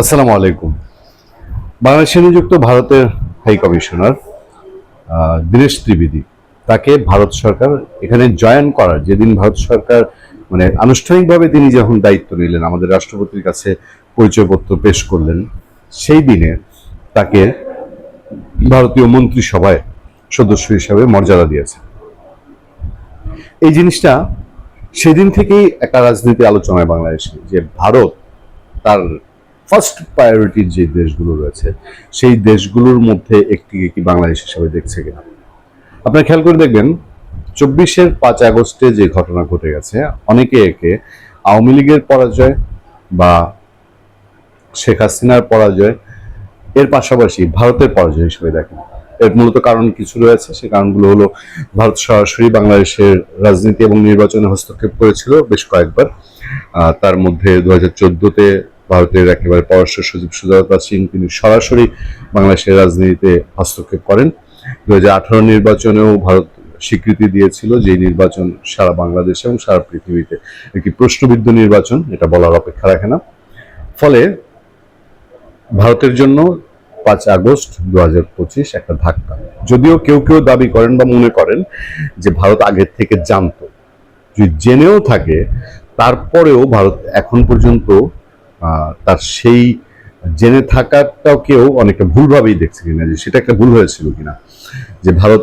আসসালামু আলাইকুম। বাংলাদেশে নিযুক্ত ভারতের হাই কমিশনার দীনেশ ত্রিবেদী, তাকে ভারত সরকার এখানে জয়েন করার যেদিন ভারত সরকার মানে আনুষ্ঠানিকভাবে তিনি যখন দায়িত্ব নিলেন, আমাদের রাষ্ট্রপতির কাছে পরিচয়পত্র পেশ করলেন, সেই দিনে তাকে ভারতীয় মন্ত্রিসভায় সদস্য হিসাবে মর্যাদা দিয়েছে। এই জিনিসটা সেদিন থেকেই একটা রাজনীতি আলোচনায় বাংলাদেশে, যে ভারত তার ফার্স্ট প্রায়োরিটির যে দেশগুলো রয়েছে সেই দেশগুলোর মধ্যে একটিকে কি বাংলাদেশ হিসেবে দেখছে কিনা। আপনারা খেয়াল করে দেখবেন, 24-5 আগস্টে যে ঘটনা ঘটে গেছে, অনেকে একে আওয়ামী লীগের পরাজয় বা শেখ হাসিনার পরাজয় এর পাশাপাশি ভারতের পরাজয় হিসেবে দেখেন। এর মূলত কারণ কিছু রয়েছে, সেই কারণগুলো হলো ভারত সরাসরি বাংলাদেশের রাজনীতি এবং নির্বাচনে হস্তক্ষেপ করেছিল বেশ কয়েকবার। তার মধ্যে 2014-তে ভারতের একেবারে পররাষ্ট্র সচিব সুজাতা সিং তিনি সরাসরি বাংলাদেশের রাজনীতিতে হস্তক্ষেপ করেন। 2018 নির্বাচনেও ভারত স্বীকৃতি দিয়েছিল, যে নির্বাচন সারা বাংলাদেশে এবং সারা পৃথিবীতে একটি প্রশ্নবিদ্ধ নির্বাচন, এটা বলার অপেক্ষা রাখে না। ফলে ভারতের জন্য 5 আগস্ট 2025 একটা ধাক্কা। যদিও কেউ কেউ দাবি করেন বা মনে করেন যে ভারত আগের থেকে জানতো, যদি জেনেও থাকে তারপরেও ভারত এখন পর্যন্ত তার সেই জেনে থাকাটাও কেউ অনেকটা ভুলভাবেই দেখছে কিনা, যে সেটা একটা ভুল হয়েছিল কিনা, যে ভারত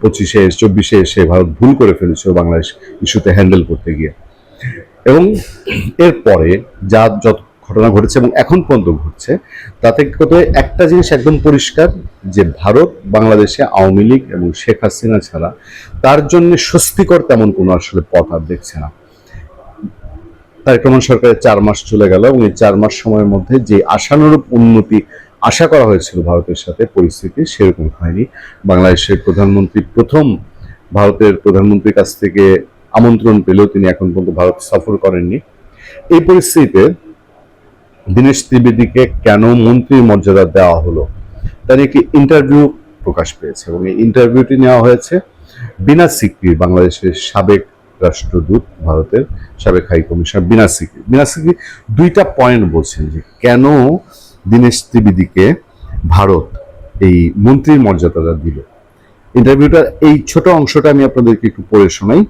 25-24 এসে ভারত ভুল করে ফেলেছিল বাংলাদেশ ইস্যুতে হ্যান্ডেল করতে গিয়ে। এবং এরপরে যা যত ঘটনা ঘটেছে এবং এখন পর্যন্ত ঘটছে, তাতে একটা জিনিস একদম পরিষ্কার, যে ভারত বাংলাদেশে আওয়ামী লীগ এবং শেখ হাসিনা ছাড়া তার জন্য স্বস্তিকর তেমন কোনো আসলে পথ আর দেখছে না। তারেক রহমান সরকারের 4 মাস চলে গেল এবং এই 4 মাস সময়ের মধ্যে যে আশানুরূপ উন্নতি আশা করা হয়েছিল ভারতের সাথে, পরিস্থিতি সেরকম হয়নি। বাংলাদেশের প্রধানমন্ত্রী প্রথম ভারতের প্রধানমন্ত্রীর কাছ থেকে আমন্ত্রণ পেলেও তিনি এখন পর্যন্ত ভারত সফর করেননি। এই পরিস্থিতিতে দীনেশ ত্রিবেদীকে কেন মন্ত্রীর মর্যাদা দেওয়া হলো, তার একটি ইন্টারভিউ প্রকাশ পেয়েছে এবং এই ইন্টারভিউটি নেওয়া হয়েছে বিনা সিকরি, বাংলাদেশের সাবেক রাষ্ট্রদূত, ভারতের সাবেক হাই কমিশনার বিনা সিকরি 2টা পয়েন্ট বলছেন যে কেন দীনেশ ত্রিবেদীকে ভারত এই মন্ত্রীর মর্যাদাটা দিল। ইন্টারভিউটার এই ছোট অংশটা আমি আপনাদেরকে একটু পড়ে শোনাই।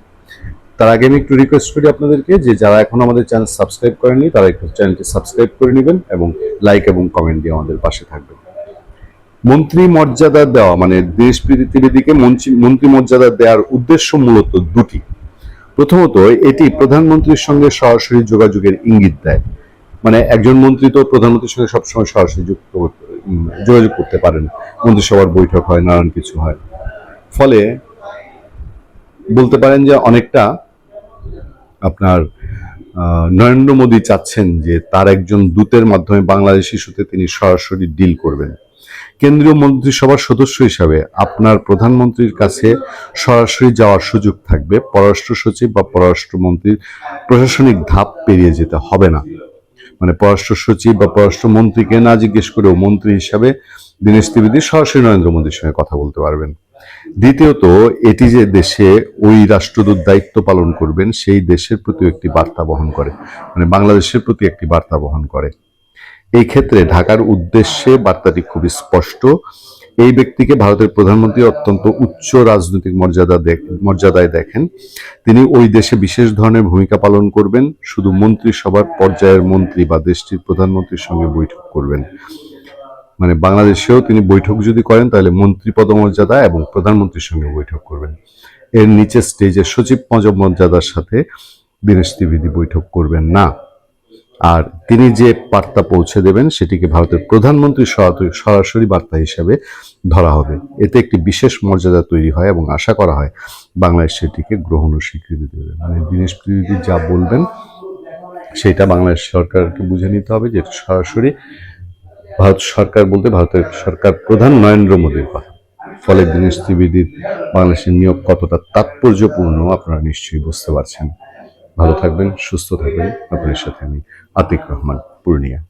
তার আগে আমি একটু রিকোয়েস্ট করি আপনাদেরকে, যে যারা এখন আমাদের চ্যানেল সাবস্ক্রাইব করেনি তারা একটু চ্যানেলটি সাবস্ক্রাইব করে নেবেন এবং লাইক এবং কমেন্ট দিয়ে আমাদের পাশে থাকবেন। মন্ত্রী মর্যাদা দেওয়া মানে দীনেশ ত্রিবেদীকে মন্ত্রী মর্যাদা দেওয়ার উদ্দেশ্য মূলত দুটি। প্রথমত, এটি প্রধানমন্ত্রীর সঙ্গে সরাসরি যোগাযোগের ইঙ্গিত দেয়। মানে একজন মন্ত্রী তো প্রধানমন্ত্রীর সঙ্গে সবসময় সরাসরি যোগাযোগ করতে পারেন, মন্ত্রিসভার বৈঠক হয়, নানান কিছু হয়। ফলে বলতে পারেন যে অনেকটা আপনার নরেন্দ্র মোদী চাচ্ছেন যে তার একজন দূতের মাধ্যমে বাংলাদেশ ইস্যুতে তিনি সরাসরি ডিল করবেন। কেন্দ্রীয় মন্ত্রিসভার সদস্য হিসাবে আপনার প্রধানমন্ত্রীর কাছে সরাসরি যাওয়ার সুযোগ থাকবে, পররাষ্ট্র সচিব বা পররাষ্ট্রমন্ত্রীর প্রশাসনিক ধাপ পেরিয়ে যেতে হবে না। মানে পররাষ্ট্র সচিব বা পররাষ্ট্রমন্ত্রীকে না জিজ্ঞেস করেও মন্ত্রী হিসাবে দীনেশ ত্রিবেদী সরাসরি নরেন্দ্র মোদীর সঙ্গে কথা বলতে পারবেন। দ্বিতীয়ত, এটি যে দেশে ওই রাষ্ট্রদূত দায়িত্ব পালন করবেন সেই দেশের প্রতি একটি বার্তা বহন করে, মানে বাংলাদেশের প্রতি একটি বার্তা বহন করে। এই ক্ষেত্রে ঢাকার উদ্দেশ্যে বার্তাটি খুবই স্পষ্ট। এই ব্যক্তিকে ভারতের প্রধানমন্ত্রী অত্যন্ত উচ্চ রাজনৈতিক মর্যাদায় দেখেন। তিনি ওই দেশে বিশেষ ধরনের ভূমিকা পালন করবেন, শুধু মন্ত্রিসভার পর্যায়ের মন্ত্রী বা দেশটির প্রধানমন্ত্রীর সঙ্গে বৈঠক করবেন। মানে বাংলাদেশেও তিনি বৈঠক যদি করেন তাহলে মন্ত্রী পদমর্যাদা এবং প্রধানমন্ত্রীর সঙ্গে বৈঠক করবেন। এর নিচে স্টেজের সচিব পদমর্যাদার সাথে দীনেশ ত্রিবেদী বৈঠক করবেন না। আর তিনি যে বার্তা পৌঁছে দেবেন সেটিকে ভারতের প্রধানমন্ত্রী সরাসরি বার্তা হিসাবে ধরা হবে। এতে একটি বিশেষ মর্যাদা তৈরি হয় এবং আশা করা হয় বাংলাদেশ সেটিকে গ্রহণ ও স্বীকৃতি দেবে। মানে দীনেশ ত্রিবেদী যা বলবেন সেটা বাংলাদেশ সরকারকে বুঝে নিতে হবে যে সরাসরি ভারত সরকার বলতে ভারতের সরকার প্রধান নরেন্দ্র মোদীর কথা। ফলে দীনেশ ত্রিবেদীর বাংলাদেশের নিয়োগ কতটা তাৎপর্যপূর্ণ আপনারা নিশ্চয়ই বুঝতে পারছেন। ভালো থাকবেন, সুস্থ থাকবেন। আপনাদের সাথে আমি আতিক রহমান, পূর্ণিয়া।